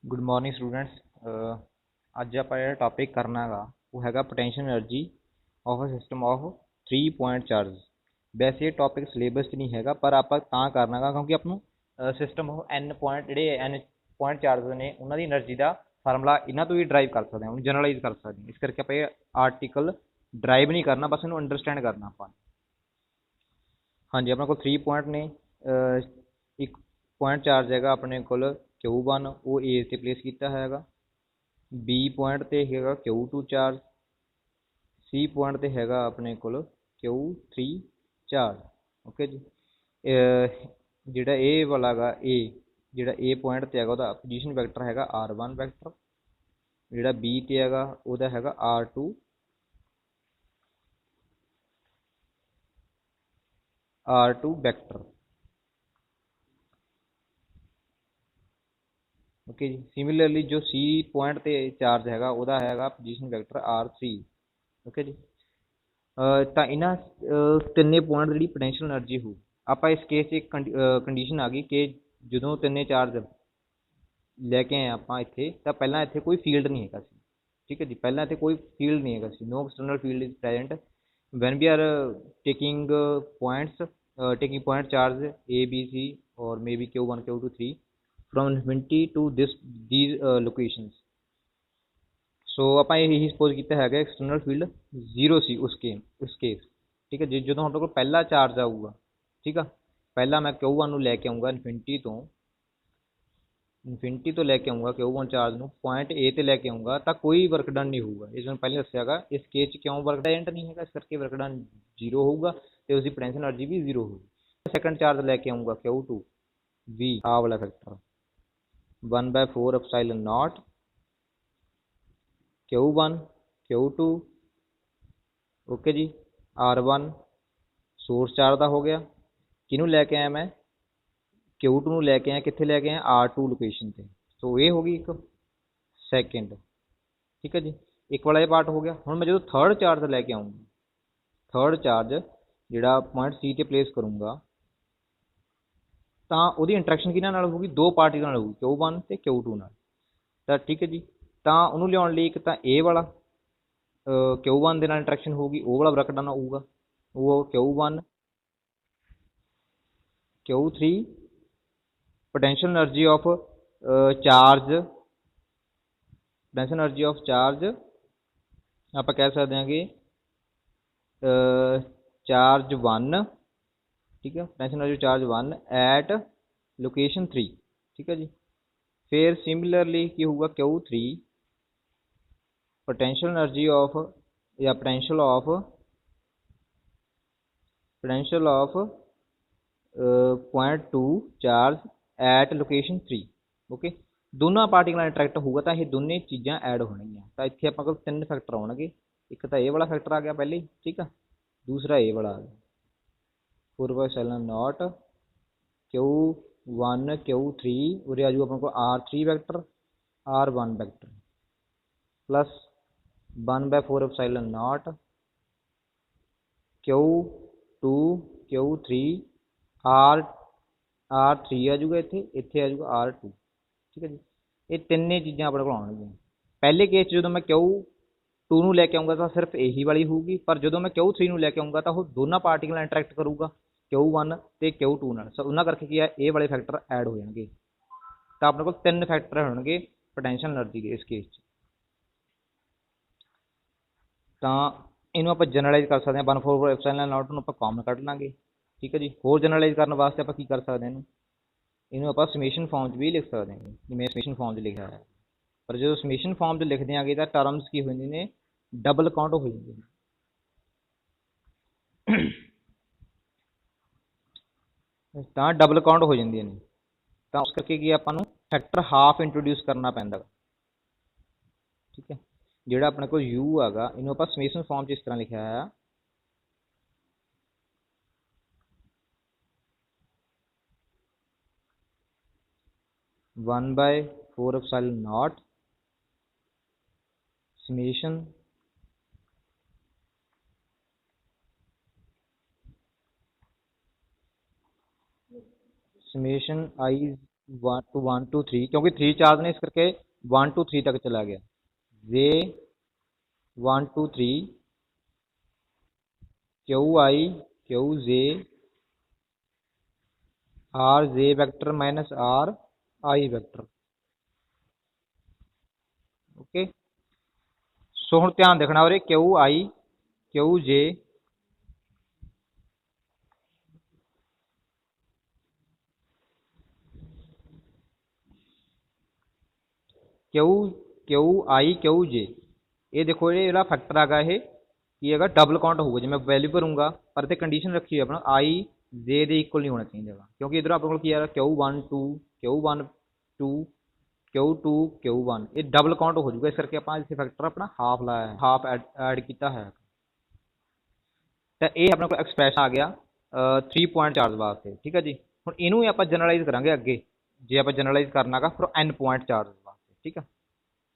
Good morning students. ਅੱਜ ਆਪਾਂ ਜਿਹੜਾ ਟੌਪਿਕ ਕਰਨਾ ਗਾ ਉਹ ਹੈਗਾ potential energy of a system of 3 point charge. ਵੈਸੇ ਇਹ ਟੌਪਿਕ ਸਿਲੇਬਸ 'ਚ ਨਹੀਂ ਹੈਗਾ, ਪਰ ਆਪਾਂ ਤਾਂ ਕਰਨਾ ਗਾ ਕਿਉਂਕਿ ਆਪਾਂ ਨੂੰ ਸਿਸਟਮ ਉਹ n ਪੁਆਇੰਟ ਜਿਹੜੇ n ਪੁਆਇੰਟ ਚਾਰਜ ਨੇ ਉਹਨਾਂ ਦੀ એનર્ਜੀ ਦਾ ਫਾਰਮੂਲਾ ਇਹਨਾਂ ਤੋਂ ਹੀ ਡਰਾਈਵ ਕਰ ਸਕਦੇ ਹਾਂ, ਉਹਨੂੰ ਜਨਰਲਾਈਜ਼ ਕਰ ਸਕਦੇ ਹਾਂ। ਇਸ ਕਰਕੇ ਆਪਾਂ ਇਹ ਆਰਟੀਕਲ ਡਰਾਈਵ ਨਹੀਂ ਕਰਨਾ, ਬਸ ਇਹਨੂੰ ਅੰਡਰਸਟੈਂਡ ਕਰਨਾ ਆਪਾਂ। ਹਾਂਜੀ, ਆਪਣੇ ਕੋਲ 3 ਪੁਆਇੰਟ ਨੇ। ਇੱਕ ਪੁਆਇੰਟ ਚਾਰਜ ਹੈਗਾ ਆਪਣੇ ਕੋਲ Q1, ਉਹ A 'ਤੇ ਪਲੇਸ ਕੀਤਾ ਹੈਗਾ। B ਪੁਆਇੰਟ 'ਤੇ ਹੈਗਾ Q2 ਚਾਰਜ। C ਪੁਆਇੰਟ 'ਤੇ ਹੈਗਾ ਆਪਣੇ ਕੋਲ Q3 ਚਾਰਜ। ਓਕੇ ਜੀ। ਜਿਹੜਾ ਇਹ ਵਾਲਾ ਗਾ ਜਿਹੜਾ A ਪੁਆਇੰਟ 'ਤੇ ਹੈਗਾ ਉਹਦਾ ਪੋਜੀਸ਼ਨ ਵੈਕਟਰ ਹੈਗਾ R1 ਵੈਕਟਰ। ਜਿਹੜਾ B 'ਤੇ ਹੈਗਾ ਉਹਦਾ ਹੈਗਾ R2 ਵੈਕਟਰ। ਓਕੇ ਜੀ। ਸਿਮਿਲਰਲੀ ਜੋ C ਪੁਆਇੰਟ 'ਤੇ ਚਾਰਜ ਹੈਗਾ ਉਹਦਾ ਹੈਗਾ ਪੋਜੀਸ਼ਨ ਵੈਕਟਰ R3। ਓਕੇ ਜੀ। ਤਾਂ ਇਹਨਾਂ ਤਿੰਨੇ ਪੁਆਇੰਟ ਜਿਹੜੀ ਪੋਟੈਂਸ਼ੀਅਲ એનર્ਜੀ ਹੋਊ, ਆਪਾਂ ਇਸ ਕੇਸ 'ਚ ਇੱਕ ਕੰਡੀਸ਼ਨ ਆ ਗਈ ਕਿ ਜਦੋਂ ਤਿੰਨੇ ਚਾਰਜ ਲੈ ਕੇ ਆਏ ਆਪਾਂ ਇੱਥੇ, ਤਾਂ ਪਹਿਲਾਂ ਇੱਥੇ ਕੋਈ ਫੀਲਡ ਨਹੀਂ ਹੈਗਾ ਸੀ। ਠੀਕ ਹੈ ਜੀ, ਪਹਿਲਾਂ ਇੱਥੇ ਕੋਈ ਫੀਲਡ ਨਹੀਂ ਹੈਗਾ ਸੀ। No external field is present when we are taking taking point charge A, B, C or maybe Q1, Q2, 3 from infinity to these locations। ਸੋ ਆਪਾਂ ਇਹੀ ਸਪੋਜ਼ ਕੀਤਾ ਹੈਗਾ ਐਕਸਟਰਨਲ ਫੀਲਡ 0 ਸੀ ਉਸ ਕੇਸ। ਠੀਕ ਹੈ ਜੀ। ਜਦੋਂ ਸਾਡੇ ਕੋਲ ਪਹਿਲਾ ਚਾਰਜ ਆਊਗਾ, ਠੀਕ ਆ, ਪਹਿਲਾਂ ਮੈਂ Q1 ਨੂੰ ਲੈ ਕੇ ਆਊਂਗਾ ਇਨਫਿਨਿਟੀ ਤੋਂ ਲੈ ਕੇ ਆਊਂਗਾ Q1 ਚਾਰਜ ਨੂੰ ਪੁਆਇੰਟ A 'ਤੇ ਲੈ ਕੇ ਆਊਂਗਾ, ਤਾਂ ਕੋਈ ਵਰਕ ਡਨ ਨਹੀਂ ਹੋਊਗਾ। ਇਸ ਨੂੰ ਪਹਿਲਾਂ ਦੱਸਿਆ ਹੈਗਾ ਇਸ ਕੇਸ 'ਚ ਕਿਉਂ ਵਰਕ ਡਨ ਨਹੀਂ ਹੈਗਾ, ਇਸ ਕਰਕੇ ਵਰਕ ਡਨ 0 ਹੋਊਗਾ ਅਤੇ ਉਸਦੀ ਪੋਟੈਂਸ਼ੀਅਲ એનર્ਜੀ ਵੀ 0 ਹੋਊਗੀ। ਸੈਕੰਡ ਚਾਰਜ ਲੈ ਕੇ ਆਊਂਗਾ Q2 V, ਆਹ ਵਾਲਾ factor 1/4 epsilon ਨॉट Q1 Q2। Okay ਜੀ। R1 ਸੋਰਸ ਚਾਰਜ ਦਾ ਹੋ ਗਿਆ। ਕਿਹਨੂੰ ਲੈ ਕੇ ਆਇਆ ਮੈਂ? Q2 ਨੂੰ ਲੈ ਕੇ ਆਇਆ। ਕਿੱਥੇ ਲੈ ਕੇ ਆਇਆ? R2 ਲੋਕੇਸ਼ਨ 'ਤੇ। ਸੋ ਇਹ ਹੋ ਗਈ ਇੱਕ ਸੈਕਿੰਡ। ਠੀਕ ਹੈ ਜੀ। ਇੱਕ ਵਾਲਾ ਇਹ ਪਾਰਟ ਹੋ ਗਿਆ। ਹੁਣ ਮੈਂ ਜਦੋਂ ਥਰਡ ਚਾਰਜ ਲੈ ਕੇ ਆਊਂਗਾ, ਥਰਡ ਚਾਰਜ ਜਿਹੜਾ ਪੁਆਇੰਟ C 'ਤੇ ਪਲੇਸ ਕਰੂੰਗਾ, ਤਾਂ ਉਹਦੀ ਇੰਟਰੈਕਸ਼ਨ ਕਿਹਨਾਂ ਨਾਲ ਹੋਊਗੀ? ਦੋ ਪਾਰਟੀਕਲ ਨਾਲ ਹੋਊਗੀ, Q1 ਅਤੇ Q2 ਨਾਲ। ਤਾਂ ਠੀਕ ਹੈ ਜੀ। ਤਾਂ ਉਹਨੂੰ ਲਿਆਉਣ ਲਈ ਇੱਕ ਤਾਂ ਇਹ ਵਾਲਾ Q1 ਦੇ ਨਾਲ ਇੰਟਰੈਕਸ਼ਨ ਹੋਊਗੀ, ਉਹ ਵਾਲਾ ਵਰਕ ਡਨ ਹੋਊਗਾ। ਉਹ Q1 Q3 potential energy of charge ਆਪਾਂ ਕਹਿ ਸਕਦੇ ਹਾਂ ਕਿ ਚਾਰਜ 1। ਠੀਕ ਹੈ, potential energy charge 1 at location 3। ਠੀਕ ਹੈ ਜੀ। ਫਿਰ ਸਿਮਿਲਰਲੀ ਕੀ ਹੋਊਗਾ? Q3 potential energy of ਜਾਂ potential of point 2 charge at location 3। Okay, ਦੋਨਾਂ ਪਾਰਟੀਕਲ ਨਾਲ ਇੰਟਰੈਕਟ ਹੋਊਗਾ ਤਾਂ ਇਹ ਦੋਨੇ ਚੀਜ਼ਾਂ ਐਡ ਹੋਣਗੀਆਂ। ਤਾਂ ਇੱਥੇ ਆਪਾਂ ਕੋਲ ਤਿੰਨ ਫੈਕਟਰ ਆਉਣਗੇ। ਇੱਕ ਤਾਂ ਇਹ ਵਾਲਾ ਫੈਕਟਰ ਆ ਗਿਆ ਪਹਿਲੇ ਹੀ, ਠੀਕ ਆ। ਦੂਸਰਾ ਇਹ ਵਾਲਾ ਆ ਗਿਆ 4/7 ਨॉट Q1 Q3। ਉਰੇ ਆ ਜੂ ਆਪਣੇ ਕੋਲ R3 vector R1 vector plus 1/4 epsilon ਨॉट Q2 Q3 R3 ਆ ਜੂਗਾ। ਇੱਥੇ ਆ ਜੂਗਾ R2। ਠੀਕ ਹੈ ਜੀ। ਇਹ ਤਿੰਨੇ ਚੀਜ਼ਾਂ ਆਪਣੇ ਕੋਲ ਆਉਣਗੀਆਂ। ਪਹਿਲੇ ਕੇਸ 'ਚ ਜਦੋਂ ਮੈਂ Q2 ਨੂੰ ਲੈ ਕੇ ਆਊਂਗਾ ਤਾਂ ਸਿਰਫ ਇਹੀ ਵਾਲੀ ਹੋਊਗੀ, ਪਰ ਜਦੋਂ ਮੈਂ Q3 ਨੂੰ ਲੈ ਕੇ ਆਊਂਗਾ ਤਾਂ ਉਹ ਦੋਨਾਂ ਪਾਰਟੀਕਲ ਨਾਲ ਇੰਟਰੈਕਟ ਕਰੂਗਾ, Q1 ਅਤੇ Q2 ਨਾਲ। ਸੋ ਉਹਨਾਂ ਕਰਕੇ ਕੀ ਹੈ, ਇਹ ਵਾਲੇ ਫੈਕਟਰ ਐਡ ਹੋ ਜਾਣਗੇ। ਤਾਂ ਆਪਣੇ ਕੋਲ ਤਿੰਨ ਫੈਕਟਰ ਹੋਣਗੇ ਪੋਟੈਂਸ਼ੀਅਲ એનર્ਜੀ ਦੇ ਇਸ ਕੇਸ 'ਚ। ਤਾਂ ਇਹਨੂੰ ਆਪਾਂ ਜਨਰਲਾਈਜ਼ ਕਰ ਸਕਦੇ ਹਾਂ। 1/4 ਐਪਸਾਈਲਨ ਨॉट ਨੂੰ ਆਪਾਂ ਕਾਮਨ ਕੱਢ ਲਾਂਗੇ। ਠੀਕ ਹੈ ਜੀ। ਹੋਰ ਜਨਰਲਾਈਜ਼ ਕਰਨ ਵਾਸਤੇ ਆਪਾਂ ਕੀ ਕਰ ਸਕਦੇ ਹਾਂ, ਇਹਨੂੰ ਆਪਾਂ ਸਮੇਸ਼ਨ ਫਾਰਮ 'ਚ ਵੀ ਲਿਖ ਸਕਦੇ ਹਾਂ, ਜਿਵੇਂ ਸਮੇਸ਼ਨ ਫਾਰਮ 'ਚ ਲਿਖਿਆ ਹੈ। ਪਰ ਜਦੋਂ ਸਮੇਸ਼ਨ ਫਾਰਮ 'ਚ ਲਿਖਦੇ ਆਂਗੇ ਤਾਂ ਟਰਮਸ ਕੀ ਹੋ ਜਾਂਦੀਆਂ ਨੇ? ਡਬਲ ਕਾਊਂਟ ਹੋ ਜਾਂਦੀਆਂ ਨੇ। ਤਾਂ ਡਬਲ ਕਾਊਂਟ ਹੋ ਜਾਂਦੀਆਂ ਨੇ, ਤਾਂ ਉਸ ਕਰਕੇ ਕੀ ਆਪਾਂ ਨੂੰ ਫੈਕਟਰ ਹਾਫ ਇੰਟਰੋਡਿਊਸ ਕਰਨਾ ਪੈਂਦਾ। ਠੀਕ ਹੈ। ਜਿਹੜਾ ਆਪਣੇ ਕੋਲ U ਹੈਗਾ, ਇਹਨੂੰ ਆਪਾਂ ਸਮੇਸ਼ਨ ਫਾਰਮ 'ਚ ਇਸ ਤਰ੍ਹਾਂ ਲਿਖਿਆ ਹੈ 1/4 epsilon naught summation I one two three, क्योंकि थ्री चार्ज ने इस करके वन टू थ्री तक चला गया। J one two three Q I Q J R J vector minus R I vector. Okay, so हुण ध्यान देखना उरे Q I Q J Q Q I Q J, ये देखो ये ਜਿਹੜਾ फैक्टर ਹੈਗਾ ਇਹ ਕੀ ਹੈਗਾ डबल काउंट होगा। जो मैं वैल्यू भरूंगा पर इतने कंडीशन रखी है अपना आई जे ਦੇ इक्वल नहीं होना चाहिए, क्योंकि इधर अपने को क्या Q one two Q one two Q Q one ये डबल काउंट हो जाएगा। इस करके आप इसे फैक्टर अपना हाफ लाया है, हाफ ऐड किया है। तो ये अपने को एक्सप्रैशन आ गया 3 पॉइंट चार्ज वास्ते। ठीक है जी, हम इनू आप जनरलाइज करांगे अगे, जो आप जनरलाइज करना गा फिर एन पॉइंट चार्ज वास्ते। ठीक है,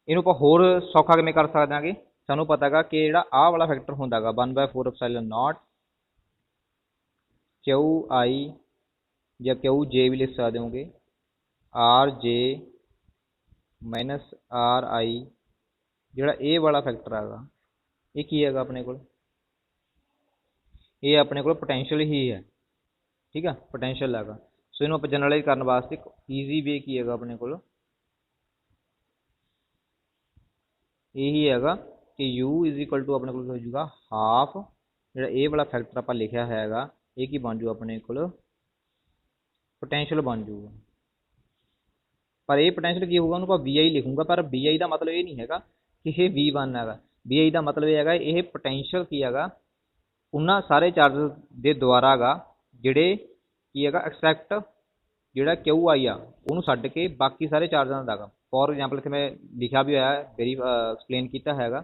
इनू आप होर सौखा किवें कर सकते हैं, सानू पता है कि जिहड़ा आ वाला फैक्टर होंदा गा 1/4 एप्सिलॉन नॉट क्यू आई या क्यू जे भी लिख सकते होंगे आर जे माइनस आर आई, जिहड़ा ए वाला फैक्टर हैगा ये की हैगा अपने को, ये अपने को पोटेंशियल ही है। ठीक है, पोटेंशियल हैगा। सो इनू आप जनरलाइज करने वास्ते ईजी वे की हैगा अपने को यही हैगा कि u इज इक्वल टू अपने को हो जाएगा हाफ जो ए वाला फैक्टर आप लिखा हैगा ये की बन जू अपने को पोटेंशियल बन जूगा। पर ये पोटेंशियल की होगा उनको वी आई लिखूंगा, पर वी आई का मतलब ये नहीं है कि ये वी वन है। वी आई का मतलब ये है ये पोटेंशियल की है उन्होंने सारे चार्जेस के द्वारा गा जिहड़े की है एक्सपैक्ट जिहड़ा क्यू आई आ उन्होंने छड्ड के बाकी सारे चार्जां दा गा। फॉर एग्जाम्पल इतने मैं लिखा भी होया वेरी एक्सप्लेन किया हैगा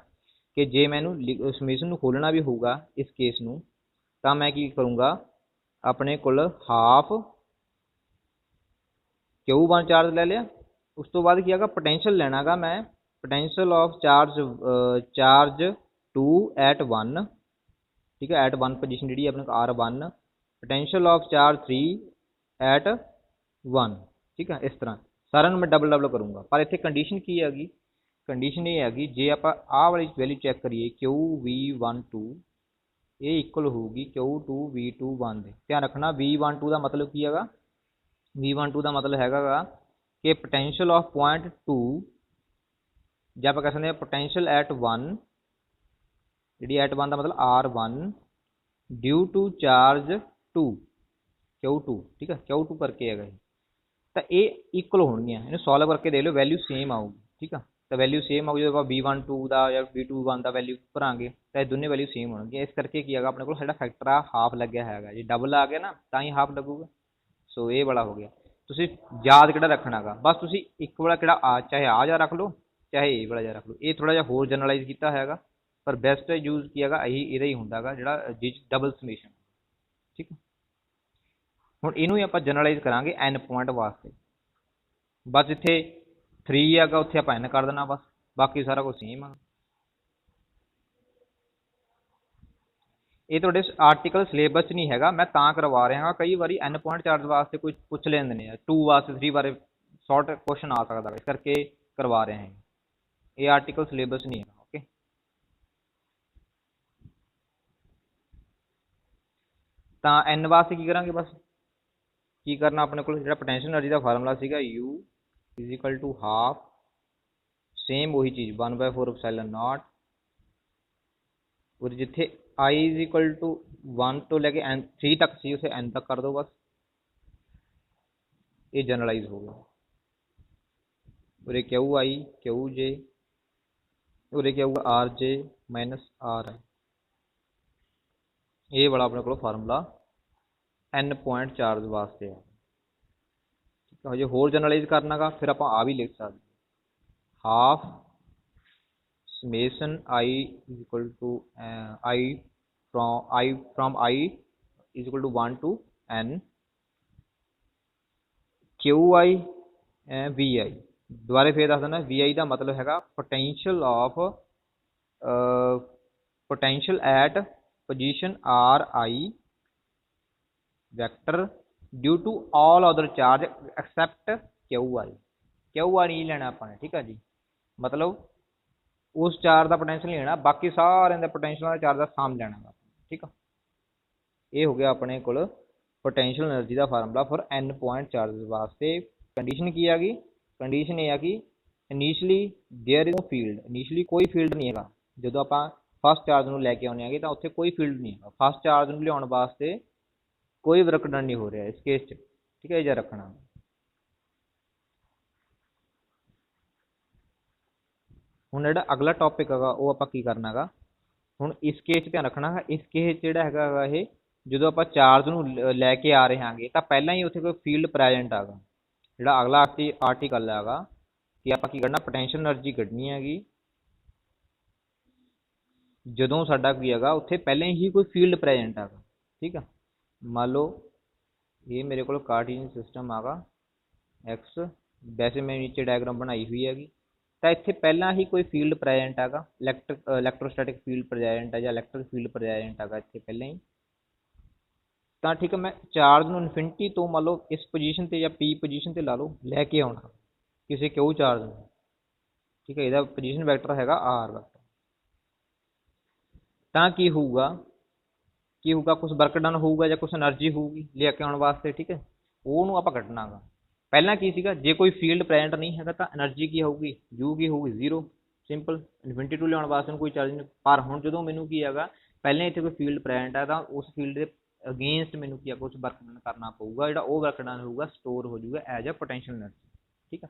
कि जे मैनू समेशन खोलना भी होगा इस केस नू तां मैं की करूँगा अपने कोल हाफ क्यू वन चार्ज ले लिया, उस तो बाद की है पोटेंशियल लेना गा मैं potential of charge two at one. ठीक है, एट वन पोजीशन जी अपने R one, potential of charge three at one. ठीक है, इस तरह सारा मैं डबल डबल करूँगा। पर इतने कंडीशन की हैगी, कंडीशन ये हैगी जे आप आ वाली वैल्यू चैक करिए क्यू वी वन टू ये इक्वल होगी Q two V two one दे। ध्यान रखना वी वन टू का मतलब की है, वी वन टू का मतलब हैगा कि पोटेंशियल ऑफ पॉइंट टू जब आप कह सकते हैं पोटेंशियल एट वन जी एट वन का मतलब R one due to charge two Q two. ठीक है, क्यू टू करके है तो ये इक्वल होणगियां, इन्हें सॉल्व करके दे लो वैल्यू सेम आऊगी। ठीक है, तो वैल्यू सेम आऊगी जो आप वी वन टू का या वी टू वन का वैल्यू भरांगे तो दोनों वैल्यू सेम होणगियां। इस करके की है अपने को साडा फैक्टर आ हाफ लग्या है जी, डबल आ गया ना तां ही हाफ लगूगा। सो ये वाला हो गया। तुसीं याद किहड़ा रखना गा बस तुसीं एक वाला किहड़ा आ चाहे आ जा रख लो चाहे ये वाला जा रख लो, ये थोड़ा जिहा होर जनरलाइज किया हैगा पर बेस्ट यूज की हैगा यही इहदा ही हुंदा गा जिहड़ा जिस डबल समेशन। ठीक है, हुण इहनूं ही आपां जनरलाइज करांगे एन पॉइंट वास्ते। बस इत्थे थ्री हैगा उत्थे आपां एन कर देना बस, बाकी सारा कुछ सेम है। ये थोड़े आर्टिकल सिलेबस च नहीं है, मैं तां करवा रहा कई बार एन पॉइंट चार्ज वास्ते कोई पूछ लेंदे ने टू वास्ते थ्री बारे शॉर्ट क्वेश्चन आ सकता है, इस करके करवा रहे हैं। ये आर्टिकल सिलेबस नहीं है। ओके, तो एन वास्ते की करांगे बस की करना अपने को जो पोटेंशियल एनर्जी का फार्मूला सीगा U is equal to half same वही चीज़ 1/4 एप्सिलॉन नॉट और जिथे I is equal to one तो लेके एन थ्री तक सी उसे एन तक कर दो बस, ये जनरलाइज हो गया। और ये क्यू आई क्यू जे और ये क्या होगा आर जे माइनस आर है, ये बड़ा अपने को फार्मूला एन पॉइंट चार्ज वास्ते है। ठीक है, जो होर जनरलाइज करना गा फिर आप आ भी लिख सकते half summation I is equal to I from I is equal to one to N Q I V I. दोबारा फिर दस देना वी आई का मतलब है potential of potential at position R I vector due to all other charge except Q I नहीं लेना अपने, ठीक है जी। मतलब उस चार्ज का पोटेंशियल नहीं लेना, बाकी सारे पोटेंशियल चार्ज का सम लेना गा, ठीक है। ये हो गया अपने को पोटेंशियल एनर्जी का formula for n point charge वास्ते। कंडीशन की आ गई, कंडीशन ये आ कि initially there is no field, initially कोई फील्ड नहीं है जो आप फस्ट चार्ज में लैके आने हैं तो उत्थे कोई फील्ड नहीं है। फस्ट चार्ज में लिया वास्ते कोई वर्क डन नहीं हो रहा इस केस च, ठीक है, ये रखना। हुण जिहड़ा अगला टॉपिक है वो आप की करना गा। हुण इस केस ध्यान रखना है, इस केस जिहड़ा हैगा ये जो आप चार्ज नूं लैके आ रहे हैं तो पहला ही उत्थे कोई फील्ड प्रेजेंट आगा। जिहड़ा अगला आर्टिकल हैगा कि आप की करना, पोटेंशियल एनर्जी कढनी हैगी जदों साडा की हैगा उत्थे पहले ही कोई फील्ड प्रेजेंट हैगा, ठीक है। मान लो ये मेरे को कार्टेशियन सिस्टम आगा एक्स, वैसे मैं नीचे डायग्राम बनाई हुई हैगी, तो इत्थे पहला ही कोई फील्ड प्रेजेंट हैगा, इलैक्ट्रोस्टैटिक फील्ड प्रेजेंट है या इलैक्ट्रिक फील्ड प्रेजेंट हैगा इत्थे पहले ही। तो ठीक है, मैं चार्ज नूं इनफिनिटी तो मान लो इस पोजीशन ते या पी पोजीशन ते ला लो लैके आउणा किसी क्यू चार्ज नूं, ठीक है। इहदा पोजीशन वैक्टर हैगा आर वैक्टर। तो की होगा कुछ वर्क डन होगा या कुछ एनर्जी होगी लैके आने वास्ते, ठीक है। वो आप कटना गा। पहला की सीगा, जे कोई फील्ड प्रेजेंट नहीं है तो एनर्जी की होगी, यू की होगी जीरो, सिंपल। इनफिनिटी टू लिया वास्ते कोई चार्ज नहीं। पर हुण जो मैनू की है पहले इतने कोई फील्ड प्रेजेंट है तो उस फील्ड के अगेंस्ट मैनू की कुछ वर्क डन करना पऊगा, जो वो वर्क डन होगा स्टोर हो जाऊगा एज अ पोटेंशियल एनर्जी, ठीक है।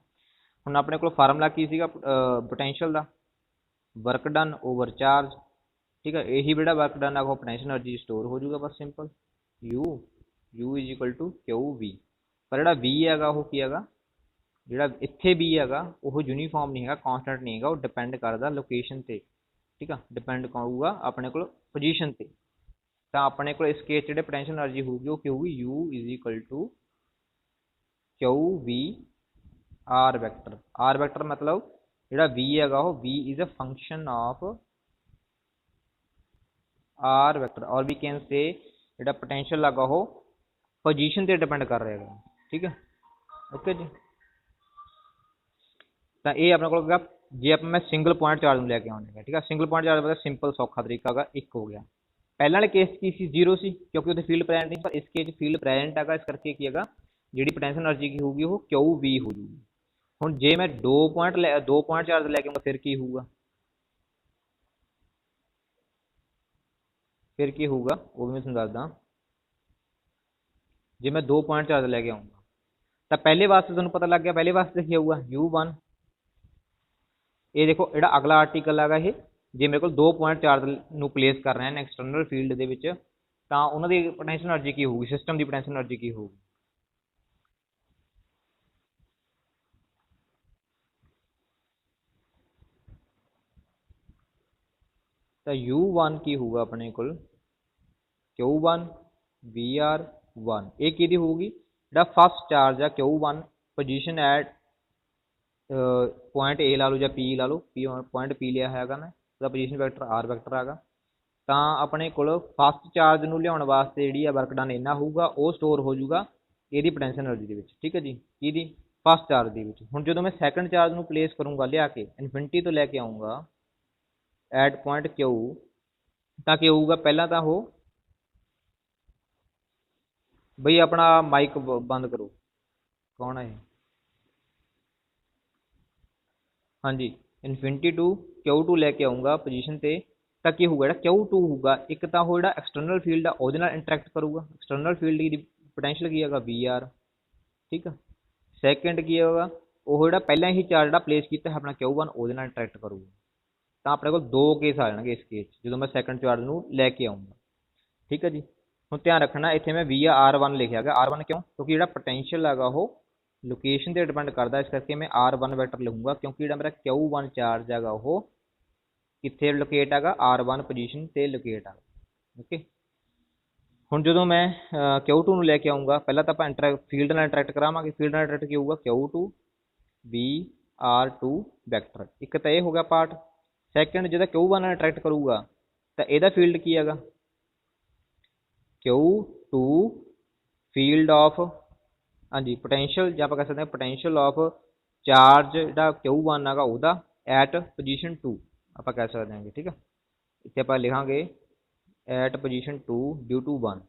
हुण अपने को फार्मूला की सीगा पोटेंशियल का, वर्क डन ओवर चार्ज, ठीक है। यही बेटा वर्क डन है वो पोटेंशियल एनर्जी स्टोर हो जाऊगा, बस simple. U is equal to Q V. पर जो वी है वो की है जो इत्थे वी है वो यूनीफॉर्म नहीं है, कॉन्सटेंट नहीं है, वो डिपेंड करता लोकेशन से, ठीक है। डिपेंड करूगा अपने को पोजीशन से। तो अपने को इस केस जो पोटेंशियल एनर्जी होगी वो की होगी U is equal to Q V R vector. R vector मतलब जो वी है वो V is a function of R vector, और वी कैन से जो पोटेंशियल लगा हो पोजीशन से डिपेंड कर रहा है, ठीक है। ओके जी। तो ये अपने को जे आप मैं सिंगल पॉइंट चार्ज में लैके आने, ठीक है। सिंगल पॉइंट चार्ज मतलब सिंपल सौखा तरीका है, एक हो गया। पहले वाले केस की सी जीरो सी क्योंकि उत्थे फील्ड प्रेजेंट नहीं, पर इस केस फील्ड प्रेजेंट है, इस करके की है जी पोटेंशियल एनर्जी की होगी वो क्यू वी हो जाएगी। हुण जे मैं दो पॉइंट चार्ज लैके आऊँगा फिर की होगा, फिर की होगा वो भी मैं तुहानूं दसदा। जे मैं दो पॉइंट चार्ज लैके आऊँगा तो पहले वास्ते तुहानूं पता लग गया, पहले वास्ते क्या होगा U1। ये देखो जो अगला आर्टिकल है ये जे मेरे को दो पॉइंट चार्ज नूं प्लेस कर रहे हैं एक्सटर्नल फील्ड दे विच, तां उन्हां दी पोटेंशियल एनर्जी की होगी, सिस्टम की पोटेंशियल एनर्जी की होगी। तो U1 की होगा अपने को Q1 VR1, ये की होगी जो फस्ट चार्ज है Q1 position at point A ला लो या पी ला लो, पॉइंट पी लिया है मैं, तो पोजीशन वैक्टर आर वैक्टर है। तो अपने को फस्ट चार्ज नूं लियाउण वास्ते जी वर्क डन इन्ना होगा वो स्टोर हो जाऊगा ये पोटेंशियल एनर्जी के विच, ठीक है जी। कि फस्ट चार्ज के हुण जो मैं सैकेंड चार्ज नूं प्लेस करूँगा लिया के इनफिनिटी तो लैके आऊँगा एट पॉइंट क्यू, तो क्या होगा पहला तो हो बई अपना माइक बंद करो, कौन है? हाँ जी, इनफिनिटी टू Q2 लैके आऊँगा पोजीशन से, तो क्या होगा जो Q2 होगा एक तो वो जो एक्सटर्नल फील्ड है वो इंटरैक्ट करूँगा, एक्सटर्नल फील्ड की पोटेंशियल की है VR, ठीक है। सैकेंड की होगा वो जो पहले ही चार्ज जो प्लेस किया है अपना Q1 वो इंटरैक्ट करूँगा। तो अपने को दो केस आ जाएंगे इस केस जो मैं सैकेंड चार्ज नूं लैके आऊँगा, ठीक है जी। हुण ध्यान रखना इत्थे मैं VR1 लिखा गया, R1 क्यों? क्योंकि जो पोटेंशियल है वो लोकेशन से डिपेंड करता, इस करके मैं R1 वैक्टर लिखूँगा क्योंकि जो मेरा Q1 चार्ज है वो कित्थे लोकेट है R1 पोजीशन से लोकेट है, ओके। हुण जो मैं Q2 नूं लैके आऊँगा पहला तो आप फील्ड नाल इंटरैक्ट करावांगे, फील्ड नाल इंटरैक्ट की होगा Q2 VR2 वैक्टर, एक तो ये हो गया पार्ट। सैकेंड जो Q1 नाल इंटरैक्ट करूँगा तो यदा फील्ड की है Q2 फील्ड ऑफ हाँ जी पोटेंशियल ਜਾਂ ਆਪਾਂ कह सकते हैं पोटेंशियल ऑफ चार्ज ਜਿਹੜਾ Q1 ਹੈਗਾ ਉਹਦਾ ਐਟ ਪੋਜੀਸ਼ਨ 2 ਆਪਾਂ ਕਹਿ ਸਕਦੇ ਹਾਂ ਠੀਕ ਹੈ। ਇੱਥੇ ਆਪਾਂ ਲਿਖਾਂਗੇ ਐਟ ਪੋਜੀਸ਼ਨ 2 ਡਿਊ ਟੂ 1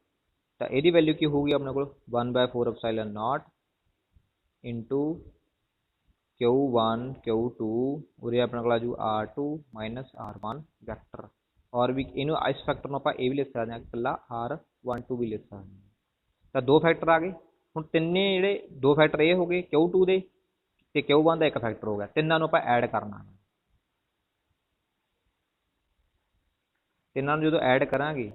ਤਾਂ ਇਹਦੀ ਵੈਲਿਊ ਕੀ ਹੋਊਗੀ ਆਪਣੇ ਕੋਲ 1/4 ਐਪਸਾਈਲਨ ਨॉट ਇਨਟੂ Q1 Q2 ਉਰੇ ਆਪਣੇ ਕੋਲ ਆ ਜੂ R2 ਮਾਈਨਸ R1 ਵੈਕਟਰ और भी ਇਹਨੂੰ ਇਸ ਫੈਕਟਰ ਨੂੰ ਆਪਾਂ ਇਹ ਵੀ ਲਿਖ ਸਕਦੇ ਹਾਂ ਇਕੱਲਾ R12 ਵੀ ਲਿਖ ਸਕਦੇ ਹਾਂ। ਤਾਂ ਦੋ ਫੈਕਟਰ ਆ ਗਏ ਹੁਣ ਤਿੰਨੇ ਜਿਹੜੇ ਦੋ ਫੈਕਟਰ ਇਹ ਹੋ ਗਏ Q2 ਦੇ ਤੇ Q1 ਦਾ ਇੱਕ ਫੈਕਟਰ ਹੋ ਗਿਆ ਤਿੰਨਾਂ ਨੂੰ ਆਪਾਂ ਐਡ ਕਰਨਾ ਤਿੰਨਾਂ ਨੂੰ ਜਦੋਂ ਐਡ ਕਰਾਂਗੇ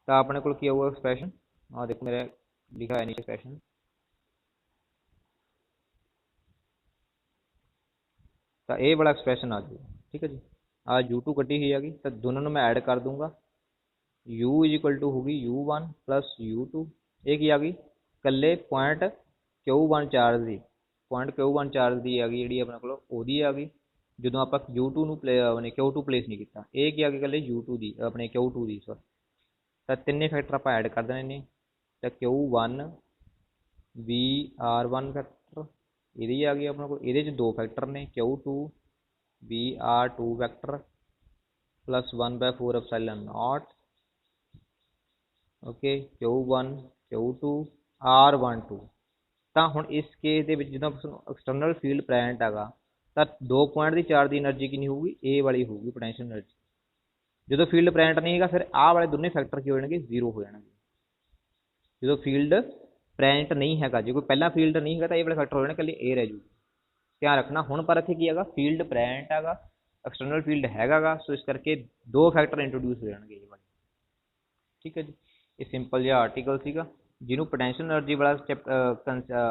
ਤਾਂ ਆਪਣੇ ਕੋਲ ਕੀ ਆਊਗਾ ਐਕਸਪ੍ਰੈਸ਼ਨ ਆ ਦੇਖੋ ਮੇਰਾ ਲਿਖਾ ਹੈ ਨੀਚੇ ਐਕਸਪ੍ਰੈਸ਼ਨ ਤਾਂ ਇਹ ਵਾਲਾ ਐਕਸਪ੍ਰੈਸ਼ਨ ਆ ਜਾਊਗਾ ठीक है जी। आज U2 कटी हुई आ गई तो दोनों में ऐड कर दूंगा U इक्वल टू होगी U1 प्लस U2 एक ही आ गई कल्ले पॉइंट Q1 चार्ज की पॉइंट Q1 चार्ज की आ गई जी अपने को आ गई जो आप U2 अपने Q2 प्लेस नहीं किया एक ही आ गई कल्ले U2 की अपने Q2 की सॉरी तो तिन्ने फैक्टर आप ऐड कर देने तो Q1 VR1 फैक्टर ये आ गई अपने को ये दो फैक्टर ने Q2 VR2 vector plus 1/4 epsilon not okay Q1 Q2 R12 ਤਾਂ ਹੁਣ ਇਸ ਕੇਸ ਦੇ ਵਿੱਚ ਜਦੋਂ ਐਕਸਟਰਨਲ ਫੀਲਡ ਪ੍ਰੈਜ਼ੈਂਟ ਹੈਗਾ ਤਾਂ ਦੋ ਪੁਆਇੰਟ ਦੀ ਚਾਰਜ ਦੀ એનર્ਜੀ ਕਿੰਨੀ ਹੋਊਗੀ A ਵਾਲੀ ਹੋਊਗੀ ਪੋਟੈਂਸ਼ੀਅਲ એનર્ਜੀ ਜਦੋਂ ਫੀਲਡ ਪ੍ਰੈਜ਼ੈਂਟ ਨਹੀਂ ਹੈਗਾ ਫਿਰ ਆਹ ਵਾਲੇ ਦੋਨੇ ਫੈਕਟਰ ਕੀ ਹੋ ਜਾਣਗੇ ਜ਼ੀਰੋ ਹੋ ਜਾਣਗੇ ਜਦੋਂ ਫੀਲਡ ਪ੍ਰੈਜ਼ੈਂਟ ਨਹੀਂ ਹੈਗਾ ਜੇ ਕੋਈ ਪਹਿਲਾ ਫੀਲਡ ਨਹੀਂ ਹੈਗਾ ਤਾਂ ਇਹ ਵਾਲੇ ਫੈਕਟਰ ਹੋ ਜਾਣੇ ਇਕੱਲੇ A ਰਹਿ ਜੂਗੀ ध्यान रखना हुण पर इत्थे की हैगा फील्ड प्रेजेंट हैगा एक्सटर्नल फील्ड हैगा सो इस करके दो फैक्टर इंट्रोड्यूस हो जाएंगे ये वाले ठीक है जी। ये सिंपल जिहा आर्टिकल सीगा जिन्होंने पोटेंशियल एनर्जी वाला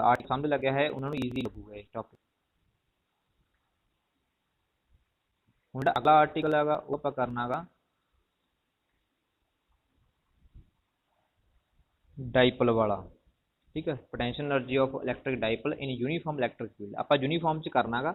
आर्टिकल समझ लग गया है उन्होंने ईजी लगूगा इस टॉपिक। हुण अगला आर्टिकल हैगा वो आपां करना हैगा डाइपोल वाला ठीक है potential energy of electric dipole in uniform electric field आप यूनीफॉर्म च करना है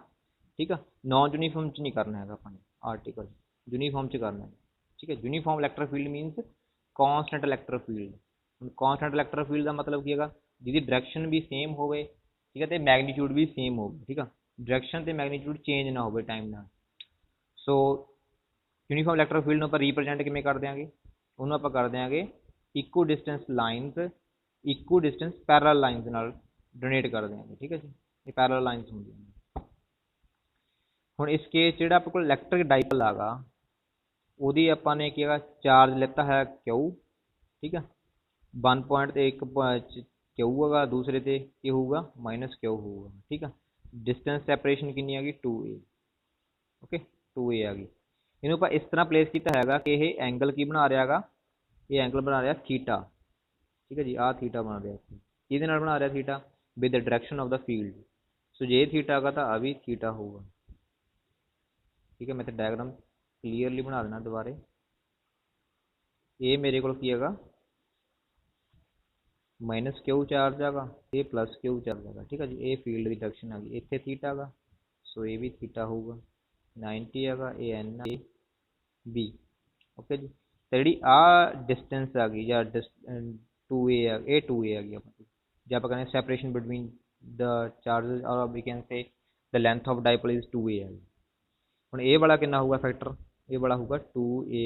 ठीक है नॉन यूनीफॉर्म च नहीं करना है अपने आर्टिकल यूनीफॉर्म च करना है ठीक है। Uniform electric field मीनस constant electric field constant electric field का मतलब की है जिसकी डायरेक्शन भी सेम हो ठीक है तो मैगनीट्यूड भी सेम हो ठीक है डायरेक्शन तो मैगनीट्यूड चेंज ना हो टाइम ना सो यूनीफॉर्म इलैक्ट्रिक फील्ड पर रिप्रजेंट किमें कर देंगे उन्होंने आप कर देंगे इक्को डिस्टेंस लाइनस इक्को डिस्टेंस पैरल लाइनस नाल डोनेट कर देंगे ठीक है जी ये पैरल लाइनस होंगी हुण इस केस जिहड़ा अपने कोल इलैक्ट्रिक डाइपोल आगा उहदी आपां ने की चार्ज लेता है Q ठीक है 1 पॉइंट ते 1 Q होगा दूसरे ते की होगा माइनस Q होगा ठीक है डिस्टेंस सैपरेशन कितनी आ गई 2a ओके 2a आ गई इन्हूं आपां इस तरह प्लेस कीता हैगा कि ये एंगल की बना रहा है ये एंगल बना रहा थीटा ठीक है जी आ थीटा बना रहा किहदे नाल बना रहा theta with the direction of the field so J theta का तो आ भी थीटा होगा ठीक है मैं तो डायग्राम क्लीयरली बना देना दोबारे ये मेरे को की है माइनस Q चार्ज आगा ये प्लस Q चार्ज आगा ठीक है जी ये फील्ड की डायरेक्शन आ गई इत्थे थीटा गा सो ये भी थीटा होगा 90 आगा ये N A B ओके जी तो जी आ डिस्टेंस आ गई या 2a a 2a आ गया जब आप कहते हैं सेपरेशन बिटवीन द चार्जेस और we can say the length of dipole is 2a आ गई हुण ए वाला कितना होगा फैक्टर ये वाला होगा 2a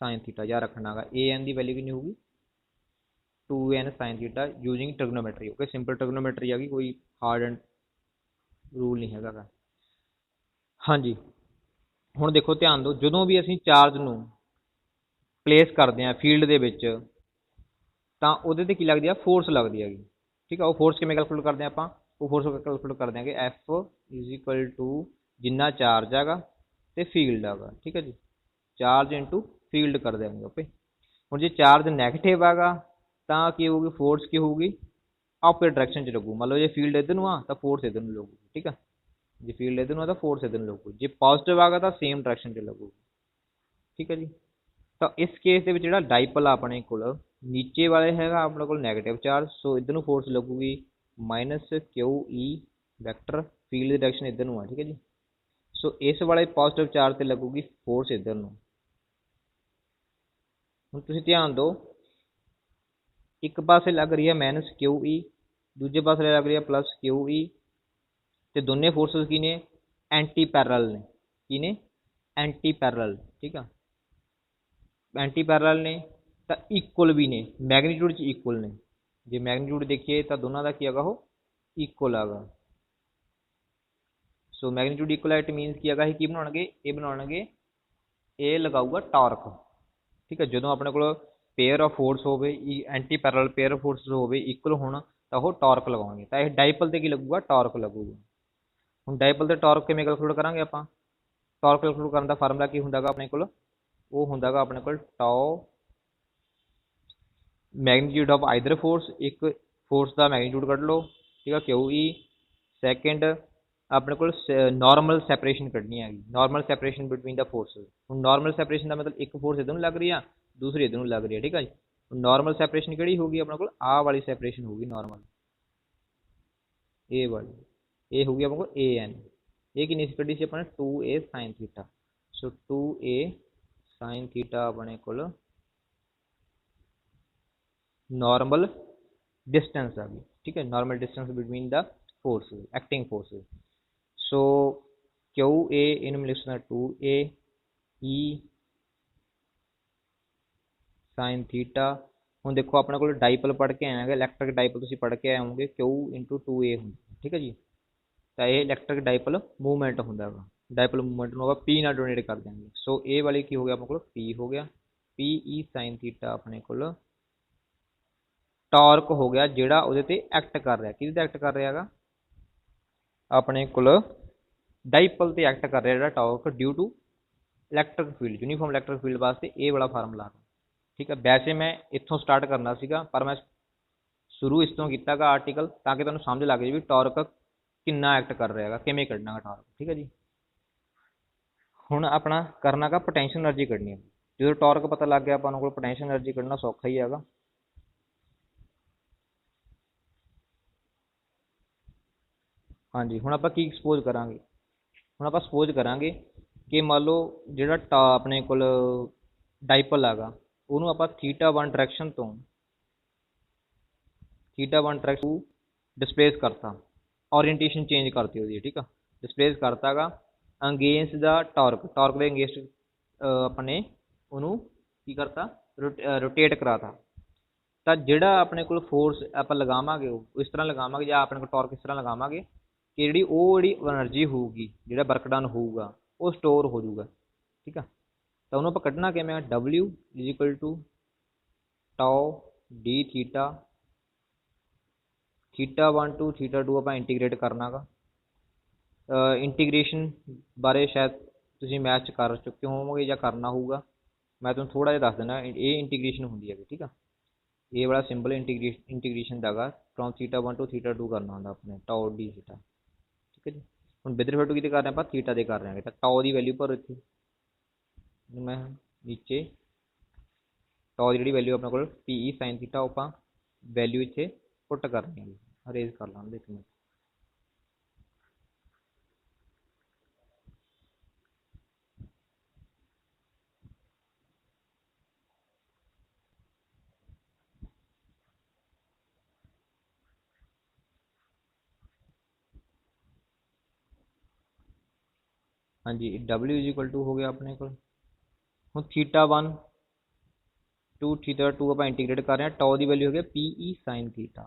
sin थीटा या रखना है an की वैल्यू कितनी होगी 2n sin theta using trigonometry okay simple trigonometry आ गई कोई हार्ड एंड रूल नहीं हैगा हाँ जी हुण देखो ध्यान दो जदों भी असीं चार्ज नूं प्लेस करते हैं फील्ड दे विच ਤਾਂ ਉਹਦੇ ਤੇ ਕੀ ਲੱਗਦੀ ਆ ਫੋਰਸ ਲੱਗਦੀ ਹੈਗੀ ਠੀਕ ਆ ਉਹ ਫੋਰਸ ਕਿਵੇਂ ਕੈਲਕੂਲੇਟ ਕਰਦੇ ਆ ਆਪਾਂ ਉਹ ਫੋਰਸ ਕੈਲਕੂਲੇਟ ਕਰ ਦਿਆਂਗੇ F ਇਜ਼ ਇਕੁਅਲ ਟੂ ਜਿੰਨਾ ਚਾਰਜ ਹੈਗਾ ਤੇ ਫੀਲਡ ਹੈਗਾ ਠੀਕ ਹੈ ਜੀ ਚਾਰਜ ਇਨਟੂ ਫੀਲਡ ਕਰ ਦਿਆਂਗੇ ਓਕੇ ਹੁਣ ਜੇ ਚਾਰਜ ਨੈਗੇਟਿਵ ਹੈਗਾ ਤਾਂ ਕੀ ਹੋਊਗੀ ਫੋਰਸ ਕੀ ਹੋਊਗੀ ਆਪੋਜ਼ਿਟ ਡਾਇਰੈਕਸ਼ਨ ਚ ਲੱਗੂ ਮੰਨ ਲਓ ਜੇ ਫੀਲਡ ਇਧਰ ਨੂੰ ਆ ਤਾਂ ਫੋਰਸ ਇਧਰ ਨੂੰ ਲੱਗੂਗੀ ਠੀਕ ਆ ਜੇ ਫੀਲਡ ਇਧਰ ਨੂੰ ਆ ਤਾਂ ਫੋਰਸ ਇਧਰ ਨੂੰ ਲੱਗੂ ਜੇ ਪੋਜ਼ਿਟਿਵ ਆਗਾ ਤਾਂ ਸੇਮ ਡਾਇਰੈਕਸ਼ਨ ਚ ਲੱਗੂਗੀ ਠੀਕ ਹੈ ਜੀ ਤਾਂ ਇਸ ਕੇਸ ਦੇ ਵਿੱਚ ਜਿਹੜਾ ਡਾਈਪੋਲ ਆਪਣੇ ਕੋਲ नीचे वाले हैगा अपने को नैगेटिव चार्ज सो इधर नूं फोर्स लगूगी माइनस QE वैक्टर फील्ड की डायरेक्शन इधर नूं है ठीक है जी सो इस वाले पॉजिटिव चार्ज ते लगूगी फोर्स इधर नूं हुण तुसीं ध्यान दो एक पासे लग रही है माइनस क्यू ई, दूजे पासे लग रही है प्लस क्यू ई, तो दोनों फोर्सेस की ने एंटी पैरल ने, की ने एंटी पैरल, ठीक है, एंटी पैरल ने तो इक्वल भी ने, मैगनीट्यूड च इक्वल ने, जे मैगनीट्यूड देखिए तो दोनों का की हैगा वो इक्वल हैगा। सो मैगनीट्यूड इक्वल है, इट मीनस की हैगा की बनाउणगे, ये बनाउणगे, ये लगाऊगा टॉर्क, ठीक है। जो अपने को पेयर ऑफ फोर्स हो anti parallel pair of force हो इक्वल होना तो वो टॉर्क लगाएंगे, तो यह डाइपल से की लगूगा टॉर्क लगूगा। हम डाइपल से टॉर्क किमें कैलकुलेट करांगे, आप टॉर्क कैलकुलेट करने का फार्मूला की होंगे अपने को, वो होंगे अपने को tau magnitude of either force, एक फोर्स का मैगनीट्यूड कढ़ लो, ठीक है, क्यू ई, सैकेंड अपने को नॉर्मल सैपरेशन कढ़नी है, नॉर्मल सैपरेशन बिटवीन द फोर्सेस। हम नॉर्मल सैपरेशन का मतलब एक फोर्स इधर लग रही है, दूसरी इधर लग रही है, ठीक है जी। नॉर्मल सैपरेशन किहड़ी होगी अपने को, आ वाली सैपरेशन होगी नॉर्मल, ए वाली, ये होगी अपने को ए एन, ये कितनी कढ़ी सी अपने 2a sin theta. So 2a sin theta अपने को नॉर्मल डिस्टेंस आ गई, ठीक है, normal distance between the forces acting forces. So Q A इन लिख सकते 2a ई साइन थीटा। हम देखो अपने को डाइपल पढ़ के आए हैं, इलैक्ट्रिक डाइपल तुम पढ़ के आए होंगे, क्यू इंटू 2a होंगे, ठीक है जी। तो ये इलैक्ट्रिक डाइपल मूवमेंट होंगे, डाइपल मूवमेंट होगा पी ना डोनेट कर देंगे। सो ए वाली की हो गया अपने को पी हो गया, पी ई साइन थीटा अपने को टॉर्क हो गया जोड़ा वो एक्ट कर रहा है, कि एक्ट कर रहा है अपने को डाइपल से एक्ट कर रहा है torque due to electric field, uniform electric field वास्ते ये वाला फार्मूला, ठीक है। वैसे मैं इतों स्टार्ट करना सीगा, पर मैं शुरू इस तो किया आर्टिकल ताकि तुहानू समझ लग जाए भी टॉर्क किन्ना एक्ट कर रहा है, किमें कढ़ना टॉर्क, ठीक है जी। हुण अपना करना का पोटेंशियल एनर्जी कढ़नी है, जो टॉर्क पता लग गया अपने को पोटेंशियल एनर्जी कढ़ना सौखा ही है। हाँ जी, हुण आपां की सपोज करांगे, हुण आपां सपोज करांगे कि मान लो जिहड़ा अपने कोल डाइपल हैगा उहनूं आपां θ1 डायरैक्शन तो θ1 डायरैक्शन डिस्प्लेस करता, ओरिएंटेशन चेंज करती होती है, ठीक है, डिस्प्लेस करता गा अंगेंस्ट द टॉर्क, टॉर्क के अंगेंस्ट अपने उन्होंने की करता रोटेट कराता। तो जिहड़ा अपने को फोर्स आप लगावांगे इस तरह लगावांगे, या अपने को टॉर्क इस तरह लगावांगे कि जी एनर्जी होगी, जिहड़ा वर्क डन होगा वो स्टोर हो जाऊगा, ठीक है। तो उन्होंने कढ़ना कि W is equal to tau D theta, θ1 to θ2 आप इंटीग्रेट करना गा, इंटीग्रेशन बारे शायद तुम मैथ च कर चुके होवोगे या करना होगा, मैं तुम थोड़ा जिहा दस देना, ये इंटीग्रेशन होंगी है, ठीक है, ये वाला सिंबल इंटीग्रेशन का फ्रॉम θ1 टू θ2 करना होंगे अपने टाओ डी थीटा, ठीक है जी। हम विद रिस्पेक्ट टू कि कर रहे हैं, थीटा दे कर रहे हैं, तो टाओ की वैल्यू पर इतने मैं नीचे टाओ की जी वैल्यू अपने को पी ई साइन थीटा आप वैल्यू इतने पुट करनी है, अरेज कर लाँगे एक मिनट। हाँ जी, W इज इक्वल टू हो गया अपने को, हम θ1 टू θ2 आप इंटीग्रेट कर रहे हैं, टाओ की वैल्यू हो गया पी ई साइन थीटा।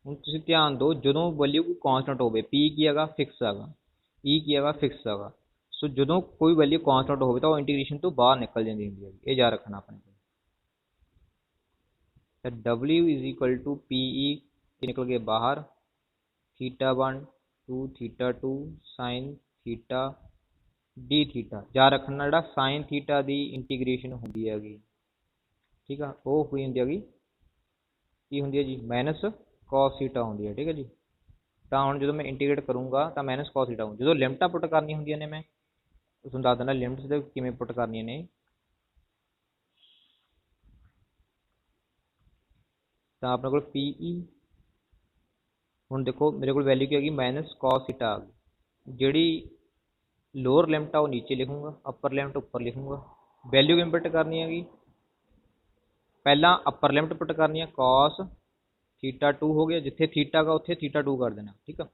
हम तुम ध्यान दो जो वैल्यू कोई कॉन्सटेंट हो, पी की है फिक्स है, ई की है फिक्स है, सो जो कोई वैल्यू कॉन्सटेंट हो तो इंटीग्रेशन तो बाहर निकल जाती है, ये याद रखना अपने को। W is equal to P E निकल गए बाहर, θ1 to θ2 sine theta D theta, याद रखना जोड़ा साइन थीटा की इंटीग्रेशन होंगी हैगी, ठीक है, वो हुई होंगी हैगी की होंगी है जी माइनस कॉस थीटा होंगी है, ठीक है जी। तो हम जो मैं इंटीग्रेट करूँगा तो माइनस कॉस थीटा होंगी, जो लिमिटा पुट करनी होंगी ने मैं तुम दस देना लिमिट्स किमें पुट करनी ने। तो अपने को पी ई हम देखो मेरे को वैल्यू क्या होगी माइनस कॉस थीटा आ गई, जी लोअर लिमिट आ वो नीचे लिखूँगा, अपर लिमिट ऊपर लिखूँगा, वैल्यू किमें पुट करनी हैगी पहला अपर लिमिट पुट करनी है cos थीटा 2 हो गया, जिथे थीटा का उत्थे थीटा 2 कर देना, ठीक है।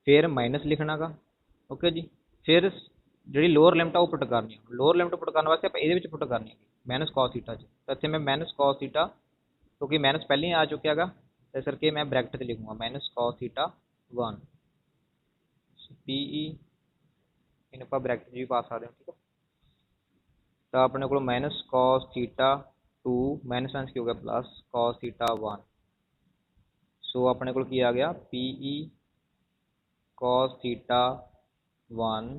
फिर माइनस लिखना गा, ओके जी। फिर जी लोअर लिमिट है वो पुट करनी है, लोअर लिमिट पुट करने वास्ते आप ये पुट करनी है माइनस cos थीटा च, तो इतने मैं माइनस cos थीटा क्योंकि माइनस पहले ही आ चुका है, इस करके मैं ब्रैकेट लिखूंगा minus cos theta 1 P E इन आप ब्रैकेट भी पा सकते हो, ठीक है। तो अपने को minus cos theta 2 minus minus की हो गया प्लस cos थीटा 1, सो अपने को आ गया P E cos theta 1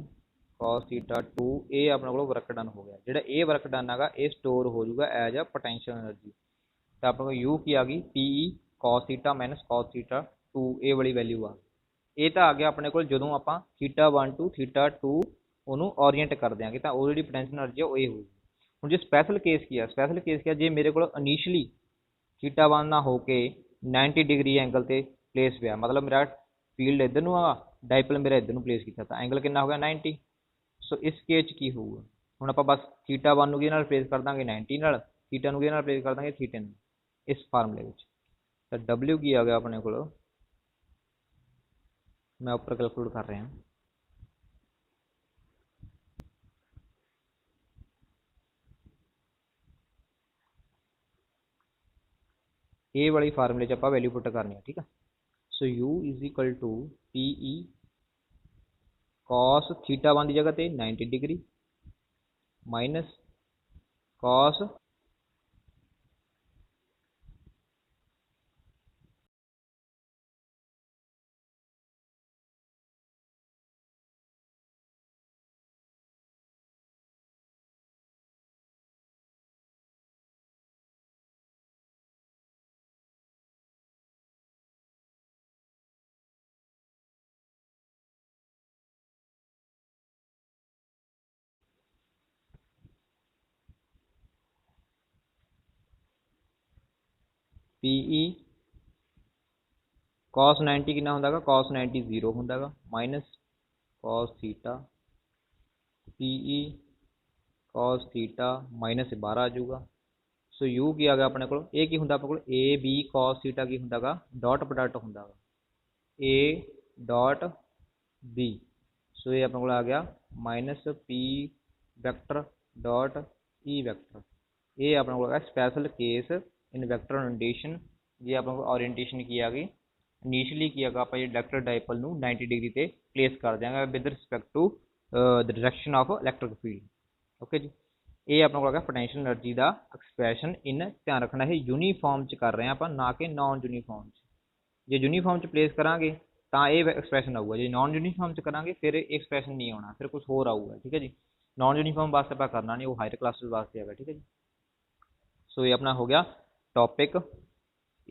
cos theta 2 ये अपने को वर्क डन हो गया। जो ये वर्क डन है ये स्टोर हो जाऊगा एज अ पोटेंशियल एनर्जी। तो अपने को यू की आ गई P E cos theta minus cos theta 2 ये वाली वैल्यू आ ये तो आ गया अपने को जो आप थीटा 1 टू थीटा 2 ਉਹਨੂੰ ओरीएंट कर देंगे तो वो जी पोटेंशियल एनर्जी है वो ये होगी। ਹੁਣ जो स्पैशल केस किया स्पैशल केस किया जे मेरे को इनिशियली थीटा 1 ना होके 90 डिग्री एंगल से प्लेस पे मतलब मेरा फील्ड इधर ਨੂੰ आ डाइपल मेरा इधर ਨੂੰ प्लेस किया था एंगल कितना हो गया 90। सो इस केस की होगा ਹੁਣ ਆਪਾਂ बस थीटा 1 ਨੂੰ ਕੀ ਨਾਲ ਰਿਪਲੇਸ ਕਰ ਦਾਂਗੇ 90 ਨਾਲ थीटा ਨੂੰ ਕੀ ਨਾਲ ਰਿਪਲੇਸ ਕਰ ਦਾਂਗੇ थीटा ਨੂੰ इस फार्मूले ਵਿੱਚ। तो W की आ गया अपने को मैं ऊपर कैलकुलेट कर रहा हूँ ए वाली फार्मूले च आप वैल्यू पुट करनी है, ठीक है। So U is equal to P E cos theta 1 की जगह पे 90 degree minus cos P E cos 90 कितना होंगे cos 90 0 होंगे माइनस cos theta P E cos theta minus 12 आ जाऊगा। सो यू की आ गया अपने को ये की होंगे अपने को ए बी cos थीटा की होंगे डॉट प्रोडक्ट होंगे ए डॉट बी। सो ये अपने को आ गया minus P vector dot E vector. ये अपने को आ special case in vector orientation ये अपने को ओरिएंटेशन की आ गई इनिशियली किया आप डायरेक्टर डाइपोल 90 डिग्री से प्लेस कर देंगे with respect to the direction of electric field, okay ji. ये अपने को पोटेंशियल एनर्जी का एक्सप्रैशन इन ध्यान रखना है यूनीफॉर्म च कर रहे हैं आप ना कि नॉन यूनीफॉर्म जो यूनीफॉर्म च प्लेस करा तो ये एक्सप्रैशन आऊगा, जो नॉन यूनीफॉर्म च करा फिर एक्सप्रैशन नहीं आना, फिर कुछ होर आऊगा, ठीक है जी। नॉन यूनीफॉर्म वास्ते आप करना नहीं, वो हायर क्लासेस वास्ते है, ठीक है जी। सो ये अपना हो गया टॉपिक